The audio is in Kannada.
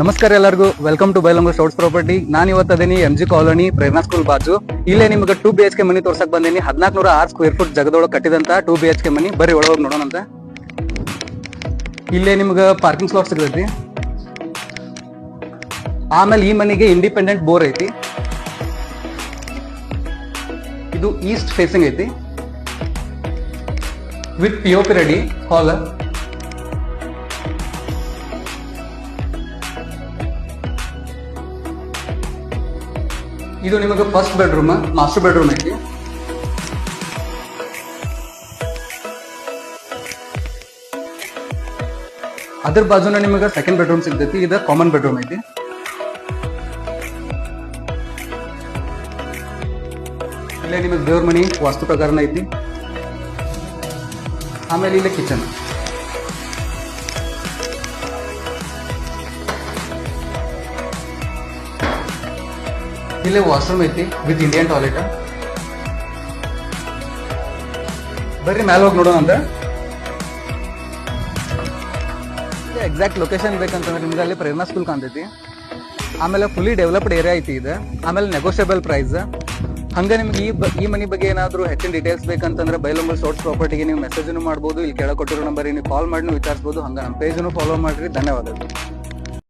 ನಮಸ್ಕಾರ ಎಲ್ಲರಿಗೂ, ವೆಲ್ಕಮ್ ಟು ಬೈಲಂಗೂರ್ ಸ್ಟೋರ್ಸ್ ಪ್ರಾಪರ್ಟಿ. ನಾನು ಇವತ್ತದೀನಿ MG ಕಾಲೋನಿ ಪ್ರೇರಣಾ ಸ್ಕೂಲ್ ಬಾಜು. ಇಲ್ಲೇ ನಿಮ್ಗೆ 2 BHK ಮನಿ ತೋರ್ಸಕ್ ಬಂದೀನಿ. 1406 ಸ್ಕ್ವೇರ್ ಫುಟ್ ಜಗದೊಳಗೆ ಕಟ್ಟಿದಂತ 2 BHK ಮನಿ. ಬರ್ರಿ ಒಳಗೋಗಿ ನೋಡೋಣಂತ. ಇಲ್ಲೇ ನಿಮ್ಗೆ ಪಾರ್ಕಿಂಗ್ ಸ್ಲಾಟ್ ಸಿಗತೈತಿ. ಆಮೇಲೆ ಈ ಮನಿಗೆ ಇಂಡಿಪೆಂಡೆಂಟ್ ಬೋರ್ ಐತಿ. ಇದು ಈಸ್ಟ್ ಫೇಸಿಂಗ್ ಐತಿ ವಿತ್ POP ರೆಡಿ ಹಾಲ್. ಇದು ನಿಮಗೆ ಫಸ್ಟ್ ಬೆಡ್ರೂಮ್, ಮಾಸ್ಟರ್ ಬೆಡ್ರೂಮ್ ಐತಿ. ಅದ್ರ ಬಾಜುನ ನಿಮಗೆ ಸೆಕೆಂಡ್ ಬೆಡ್ರೂಮ್ ಸಿಗ್ತೈತಿ. ಇದು ಕಾಮನ್ ಬೆಡ್ರೂಮ್ ಐತಿ. ಇಲ್ಲೇ ನಿಮಗೆ ದೇವ್ರ ಮನಿ ವಾಸ್ತು ಪ್ರಕಾರನ ಐತಿ. ಆಮೇಲೆ ಇಲ್ಲೇ ಕಿಚನ್. ಇಲ್ಲೇ ವಾಶ್ರೂಮ್ ಐತಿ ವಿತ್ ಇಂಡಿಯನ್ ಟಾಯ್ಲೆಟ್. ಬರ್ರಿ ಮ್ಯಾಲ ಹೋಗಿ ನೋಡೋಣ ಅಂತ. ಎಕ್ಸಾಕ್ಟ್ ಲೊಕೇಶನ್ ಬೇಕಂತಂದ್ರೆ ನಿಮ್ಗೆ ಅಲ್ಲಿ ಪ್ರೇರಣಾ ಸ್ಕೂಲ್ ಕಾಣ್ತೈತಿ. ಆಮೇಲೆ ಫುಲ್ಲಿ ಡೆವಲಪ್ಡ್ ಏರಿಯಾ ಐತಿ ಇದು. ಆಮೇಲೆ ನೆಗೋಷಿಯಬಲ್ ಪ್ರೈಸ್. ಹಂಗೆ ನಿಮ್ಗೆ ಈ ಮನಿ ಬಗ್ಗೆ ಏನಾದರೂ ಹೆಚ್ಚಿನ ಡೀಟೇಲ್ಸ್ ಬೇಕಂತಂದ್ರೆ ಬೈಲಂಗೂರ್ ಸ್ಟೋರ್ಸ್ ಪ್ರಾಪರ್ಟಿಗೆ ನೀವು ಮೆಸೇಜ್ ಮಾಡ್ಬೋದು. ಇಲ್ಲಿ ಕೆಳಗೆ ಕೊಟ್ಟಿರೋ ನಂಬರಿಗೆ ನೀವು ಕಾಲ್ ಮಾಡಿ ವಿಚಾರಿಸಬಹುದು. ಹಂಗೆ ನಮ್ಮ ಪೇಜನ್ನು ಫಾಲೋ ಮಾಡಿರಿ. ಧನ್ಯವಾದಗಳು.